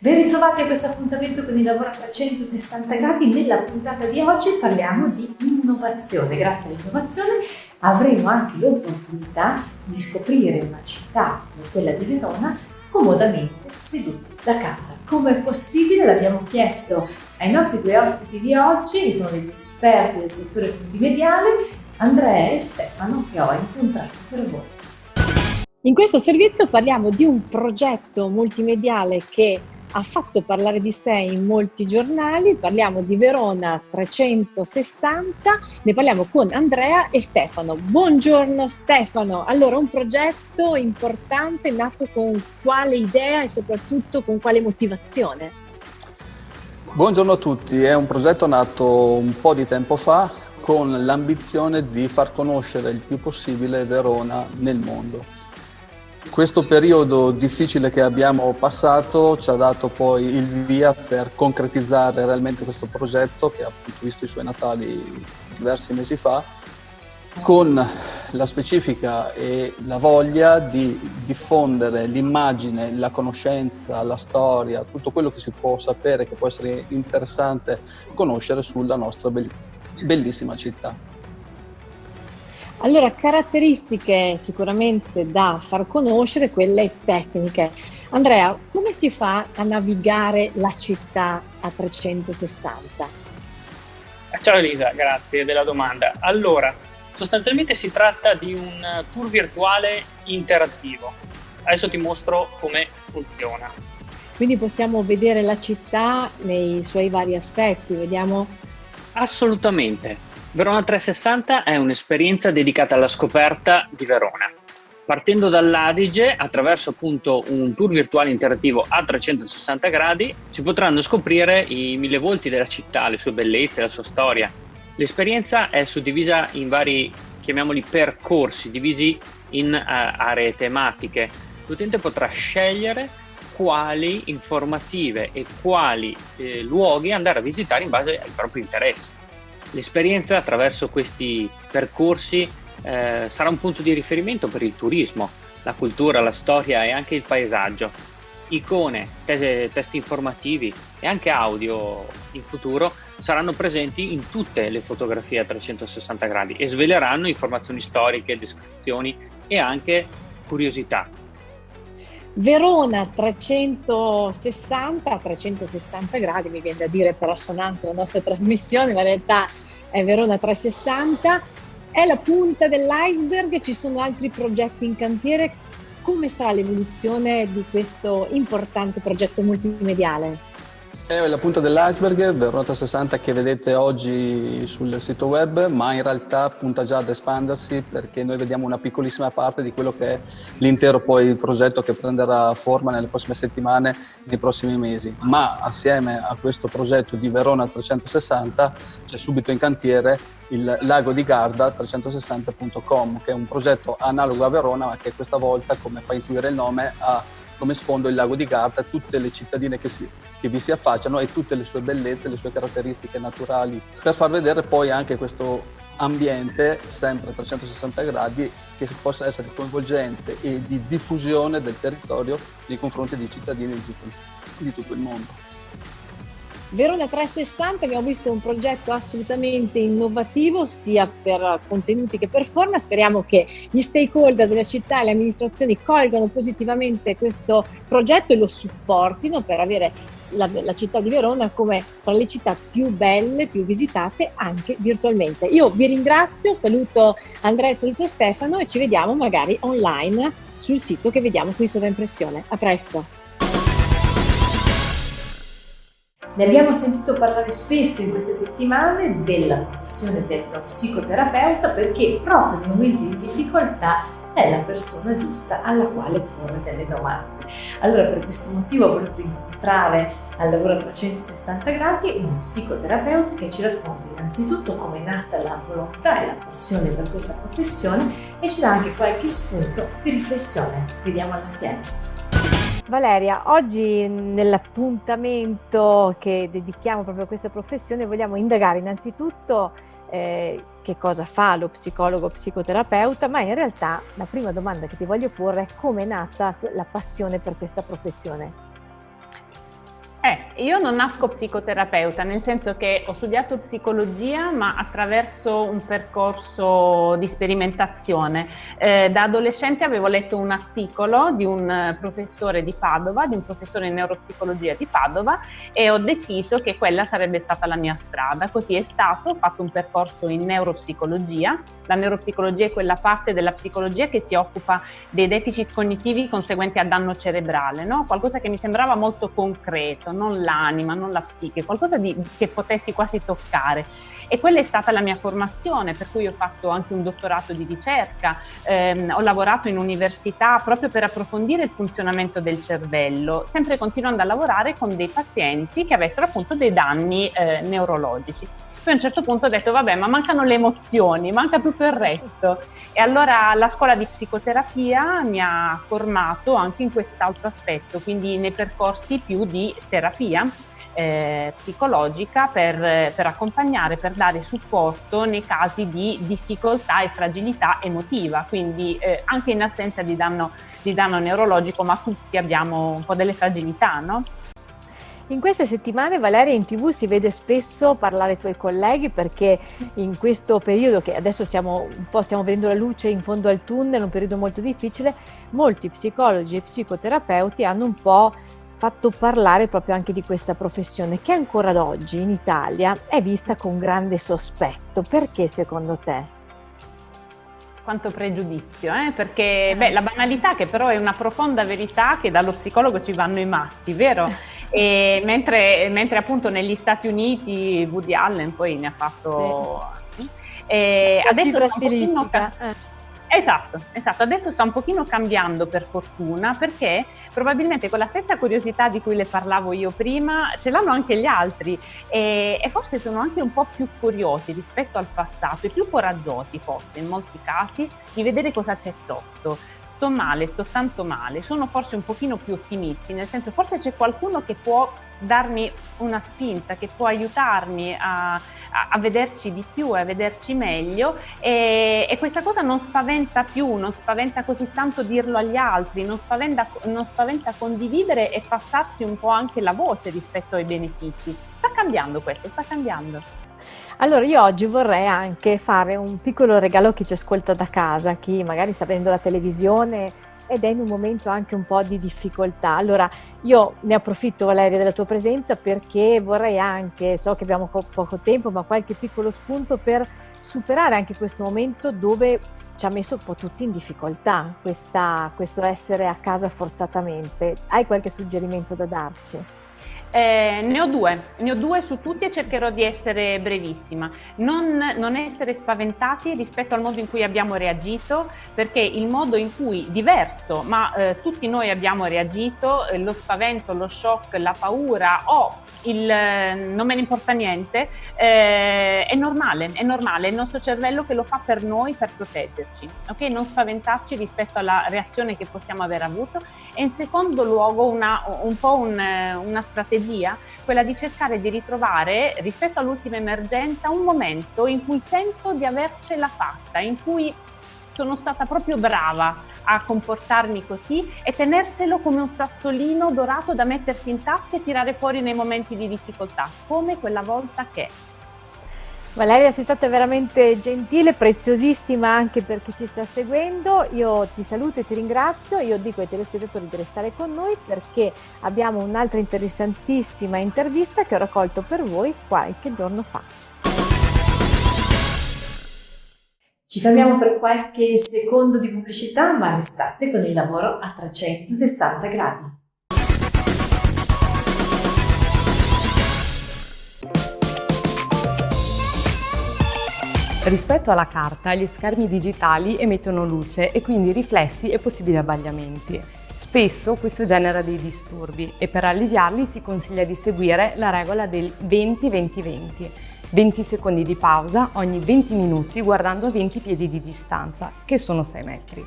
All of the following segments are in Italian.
Ben ritrovati a questo appuntamento con il lavoro a 360 gradi. Nella puntata di oggi parliamo di innovazione. Grazie all'innovazione avremo anche l'opportunità di scoprire una città come quella di Verona comodamente seduti da casa. Come è possibile? L'abbiamo chiesto ai nostri due ospiti di oggi, che sono degli esperti del settore multimediale, Andrea e Stefano, che ho incontrato per voi. In questo servizio parliamo di un progetto multimediale che ha fatto parlare di sé in molti giornali. Parliamo di Verona 360, ne parliamo con Andrea e Stefano. Buongiorno Stefano, allora un progetto importante nato con quale idea e soprattutto con quale motivazione? Buongiorno a tutti, è un progetto nato un po' di tempo fa con l'ambizione di far conoscere il più possibile Verona nel mondo. Questo periodo difficile che abbiamo passato ci ha dato poi il via per concretizzare realmente questo progetto, che ha appunto visto i suoi natali diversi mesi fa, con la specifica e la voglia di diffondere l'immagine, la conoscenza, la storia, tutto quello che si può sapere, che può essere interessante conoscere sulla nostra bellissima città. Allora, caratteristiche sicuramente da far conoscere, quelle tecniche. Andrea, come si fa a navigare la città a 360? Ciao Elisa, grazie della domanda. Allora, sostanzialmente si tratta di un tour virtuale interattivo. Adesso ti mostro come funziona. Quindi possiamo vedere la città nei suoi vari aspetti, vediamo. Assolutamente. Verona 360 è un'esperienza dedicata alla scoperta di Verona. Partendo dall'Adige, attraverso appunto un tour virtuale interattivo a 360 gradi, si potranno scoprire i mille volti della città, le sue bellezze, la sua storia. L'esperienza è suddivisa in vari, chiamiamoli percorsi, divisi in aree tematiche. L'utente potrà scegliere quali informative e quali luoghi andare a visitare in base ai propri interessi. L'esperienza attraverso questi percorsi sarà un punto di riferimento per il turismo, la cultura, la storia e anche il paesaggio. Icone, testi informativi e anche audio in futuro saranno presenti in tutte le fotografie a 360 gradi e sveleranno informazioni storiche, descrizioni e anche curiosità. Verona 360 a 360 gradi, mi viene da dire per assonanza la nostra trasmissione, ma in realtà è Verona 360, è la punta dell'iceberg, ci sono altri progetti in cantiere. Come sarà l'evoluzione di questo importante progetto multimediale? È la punta dell'iceberg, Verona 360 che vedete oggi sul sito web, ma in realtà punta già ad espandersi, perché noi vediamo una piccolissima parte di quello che è l'intero poi progetto che prenderà forma nelle prossime settimane, nei prossimi mesi. Ma assieme a questo progetto di Verona 360 c'è subito in cantiere il Lago di Garda 360.com, che è un progetto analogo a Verona, ma che questa volta, come fa intuire il nome, ha come sfondo il Lago di Garda, tutte le cittadine che vi si affacciano e tutte le sue bellezze, le sue caratteristiche naturali, per far vedere poi anche questo ambiente sempre a 360 gradi che possa essere coinvolgente e di diffusione del territorio nei confronti dei cittadini di tutto il mondo. Verona 360 abbiamo visto un progetto assolutamente innovativo sia per contenuti che per forma. Speriamo che gli stakeholder della città e le amministrazioni colgano positivamente questo progetto e lo supportino per avere la città di Verona come tra le città più belle, più visitate anche virtualmente. Io vi ringrazio, saluto Andrea e saluto Stefano e ci vediamo magari online sul sito che vediamo qui in sovraimpressione. A presto! Ne abbiamo sentito parlare spesso in queste settimane della professione dello psicoterapeuta, perché proprio nei momenti di difficoltà è la persona giusta alla quale porre delle domande. Allora, per questo motivo ho voluto incontrare al lavoro a 360 gradi uno psicoterapeuta che ci racconta innanzitutto come è nata la volontà e la passione per questa professione e ci dà anche qualche spunto di riflessione. Vediamola assieme. Valeria, oggi nell'appuntamento che dedichiamo proprio a questa professione vogliamo indagare innanzitutto che cosa fa lo psicologo psicoterapeuta, ma in realtà la prima domanda che ti voglio porre è come è nata la passione per questa professione. Io non nasco psicoterapeuta, nel senso che ho studiato psicologia, ma attraverso un percorso di sperimentazione. Da adolescente avevo letto un articolo di un professore di Padova, di un professore in neuropsicologia di Padova, e ho deciso che quella sarebbe stata la mia strada. Così è stato, ho fatto un percorso in neuropsicologia. La neuropsicologia è quella parte della psicologia che si occupa dei deficit cognitivi conseguenti a danno cerebrale, no? Qualcosa che mi sembrava molto concreto, non l'anima, non la psiche, qualcosa che potessi quasi toccare. E quella è stata la mia formazione, per cui ho fatto anche un dottorato di ricerca, ho lavorato in università proprio per approfondire il funzionamento del cervello, sempre continuando a lavorare con dei pazienti che avessero appunto dei danni neurologici. Poi a un certo punto ho detto vabbè, ma mancano le emozioni, manca tutto il resto. E allora la scuola di psicoterapia mi ha formato anche in quest'altro aspetto, quindi nei percorsi più di terapia psicologica per accompagnare, per dare supporto nei casi di difficoltà e fragilità emotiva, quindi anche in assenza di danno neurologico, ma tutti abbiamo un po' delle fragilità, no? In queste settimane, Valeria, in TV si vede spesso parlare ai tuoi colleghi, perché in questo periodo che adesso stiamo vedendo la luce in fondo al tunnel, un periodo molto difficile, molti psicologi e psicoterapeuti hanno un po' fatto parlare proprio anche di questa professione che ancora ad oggi in Italia è vista con grande sospetto. Perché secondo te? Quanto pregiudizio, perché la banalità, che però è una profonda verità, che dallo psicologo ci vanno i matti, vero? E mentre appunto negli Stati Uniti Woody Allen poi ne ha fatto Sì. la cifra stilistica. Esatto, adesso sta un pochino cambiando, per fortuna, perché probabilmente quella stessa curiosità di cui le parlavo io prima ce l'hanno anche gli altri, e forse sono anche un po' più curiosi rispetto al passato e più coraggiosi forse in molti casi di vedere cosa c'è sotto. Sto male, sto tanto male, sono forse un pochino più ottimisti, nel senso forse c'è qualcuno che può darmi una spinta, che può aiutarmi a vederci di più, a vederci meglio, e questa cosa non spaventa più, non spaventa così tanto dirlo agli altri, non spaventa condividere e passarsi un po' anche la voce rispetto ai benefici. Sta cambiando questo, sta cambiando. Allora io oggi vorrei anche fare un piccolo regalo a chi ci ascolta da casa, chi magari sta vedendo la televisione ed è in un momento anche un po' di difficoltà. Allora io ne approfitto, Valeria, della tua presenza, perché vorrei anche, so che abbiamo poco tempo, ma qualche piccolo spunto per superare anche questo momento dove ci ha messo un po' tutti in difficoltà, questo essere a casa forzatamente. Hai qualche suggerimento da darci? Ne ho due su tutti e cercherò di essere brevissima. Non essere spaventati rispetto al modo in cui abbiamo reagito, perché il modo in cui, diverso, ma tutti noi abbiamo reagito, lo spavento, lo shock, la paura o non me ne importa niente, è normale, è il nostro cervello che lo fa per noi, per proteggerci, ok? Non spaventarci rispetto alla reazione che possiamo aver avuto. E in secondo luogo una strategia, quella di cercare di ritrovare rispetto all'ultima emergenza un momento in cui sento di avercela fatta, in cui sono stata proprio brava a comportarmi così, e tenerselo come un sassolino dorato da mettersi in tasca e tirare fuori nei momenti di difficoltà, come quella volta che... Valeria, sei stata veramente gentile, preziosissima anche per chi ci sta seguendo. Io ti saluto e ti ringrazio. Io dico ai telespettatori di restare con noi, perché abbiamo un'altra interessantissima intervista che ho raccolto per voi qualche giorno fa. Ci fermiamo per qualche secondo di pubblicità, ma restate con il lavoro a 360 gradi. Rispetto alla carta, gli schermi digitali emettono luce e quindi riflessi e possibili abbagliamenti. Spesso questo genera dei disturbi e per alleviarli si consiglia di seguire la regola del 20-20-20. 20 secondi di pausa ogni 20 minuti guardando a 20 piedi di distanza, che sono 6 metri.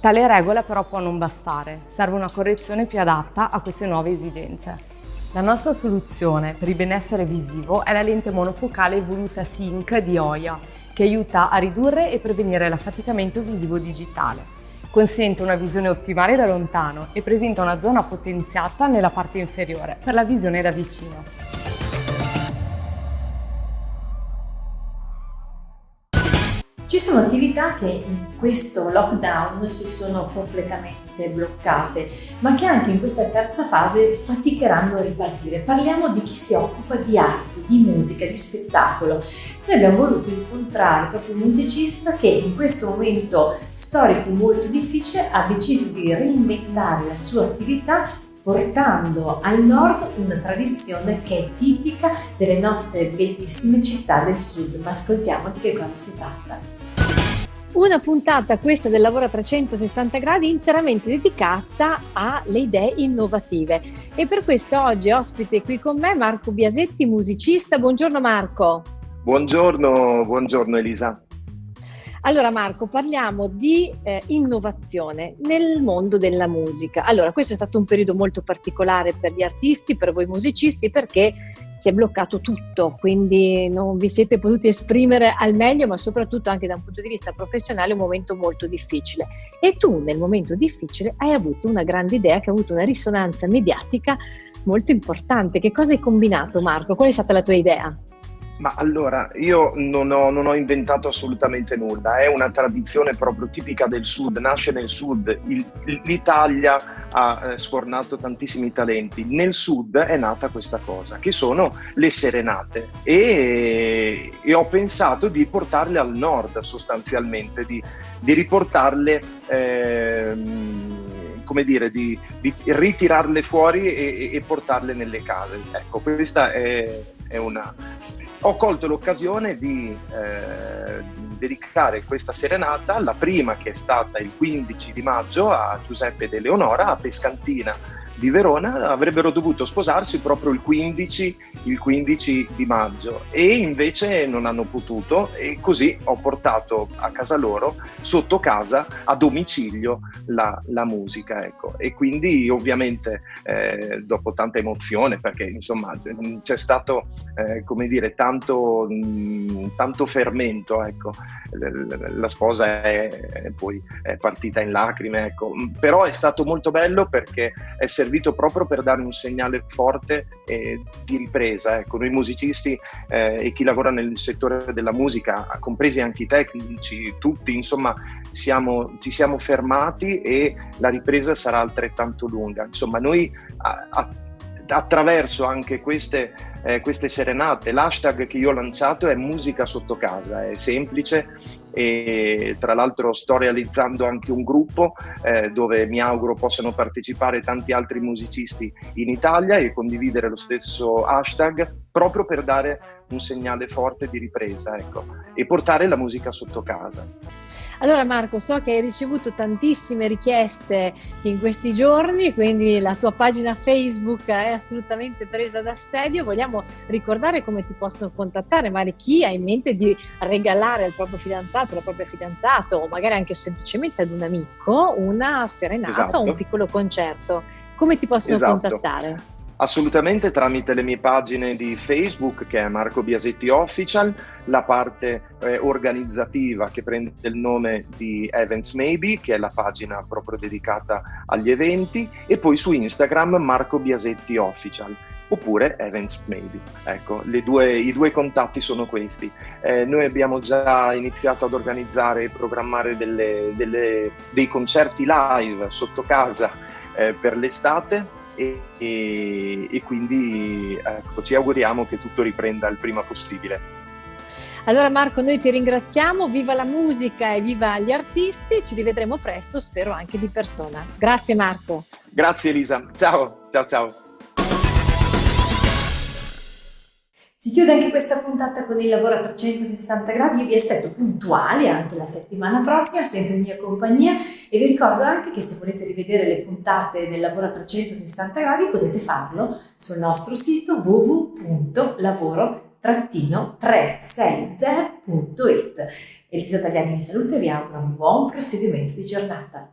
Tale regola però può non bastare, serve una correzione più adatta a queste nuove esigenze. La nostra soluzione per il benessere visivo è la lente monofocale Voluta Sync di Oya, che aiuta a ridurre e prevenire l'affaticamento visivo digitale. Consente una visione ottimale da lontano e presenta una zona potenziata nella parte inferiore per la visione da vicino. Ci sono attività che in questo lockdown si sono completamente bloccate, ma che anche in questa terza fase faticheranno a ripartire. Parliamo di chi si occupa di arte, di musica, di spettacolo. Noi abbiamo voluto incontrare proprio un musicista che in questo momento storico molto difficile ha deciso di reinventare la sua attività portando al nord una tradizione che è tipica delle nostre bellissime città del sud. Ma ascoltiamo di che cosa si tratta. Una puntata, questa del Lavoro a 360 gradi, interamente dedicata alle idee innovative. E per questo oggi ospite qui con me Marco Biasetti, musicista. Buongiorno Marco. Buongiorno Elisa. Allora Marco, parliamo di innovazione nel mondo della musica. Allora, questo è stato un periodo molto particolare per gli artisti, per voi musicisti, perché si è bloccato tutto, quindi non vi siete potuti esprimere al meglio, ma soprattutto anche da un punto di vista professionale un momento molto difficile. E tu nel momento difficile hai avuto una grande idea che ha avuto una risonanza mediatica molto importante. Che cosa hai combinato Marco? Qual è stata la tua idea? Ma allora, io non ho inventato assolutamente nulla, è una tradizione proprio tipica del sud, nasce nel sud, l'Italia ha sfornato tantissimi talenti, nel sud è nata questa cosa, che sono le serenate e ho pensato di portarle al nord sostanzialmente, di riportarle, come dire, di ritirarle fuori e portarle nelle case. Ecco, questa è una... Ho colto l'occasione di dedicare questa serenata, la prima che è stata il 15 di maggio a Giuseppe ed Eleonora a Pescantina di Verona. Avrebbero dovuto sposarsi proprio il 15 di maggio e invece non hanno potuto, e così ho portato a casa loro, sotto casa, a domicilio, la musica, ecco. E quindi ovviamente dopo tanta emozione, perché insomma c'è stato come dire tanto fermento, ecco. La sposa è poi partita in lacrime, ecco. Però è stato molto bello perché è servito proprio per dare un segnale forte di ripresa, ecco. Noi musicisti e chi lavora nel settore della musica, compresi anche i tecnici, tutti insomma ci siamo fermati e la ripresa sarà altrettanto lunga. Insomma noi attraverso anche queste serenate, l'hashtag che io ho lanciato è musica sotto casa, è semplice e tra l'altro sto realizzando anche un gruppo dove mi auguro possano partecipare tanti altri musicisti in Italia e condividere lo stesso hashtag proprio per dare un segnale forte di ripresa, ecco, e portare la musica sotto casa. Allora Marco, so che hai ricevuto tantissime richieste in questi giorni, quindi la tua pagina Facebook è assolutamente presa d'assedio. Vogliamo ricordare come ti possono contattare, magari chi ha in mente di regalare al proprio fidanzato, alla propria fidanzata o magari anche semplicemente ad un amico una serenata, esatto, o un piccolo concerto. Come ti possono contattare? Assolutamente tramite le mie pagine di Facebook, che è Marco Biasetti Official, la parte organizzativa che prende il nome di Events Maybe, che è la pagina proprio dedicata agli eventi, e poi su Instagram Marco Biasetti Official oppure Events Maybe. Ecco, i due contatti sono questi. Noi abbiamo già iniziato ad organizzare e programmare dei concerti live sotto casa per l'estate. E quindi ecco, ci auguriamo che tutto riprenda il prima possibile. Allora Marco, noi ti ringraziamo, viva la musica e viva gli artisti, ci rivedremo presto, spero anche di persona. Grazie Marco. Grazie Elisa, ciao. Si chiude anche questa puntata con il Lavoro a 360 gradi. Io vi aspetto puntuali anche la settimana prossima, sempre in mia compagnia, e vi ricordo anche che se volete rivedere le puntate del Lavoro a 360 gradi potete farlo sul nostro sito www.lavoro-360.it. Elisa Tagliani vi saluta e vi auguro un buon proseguimento di giornata.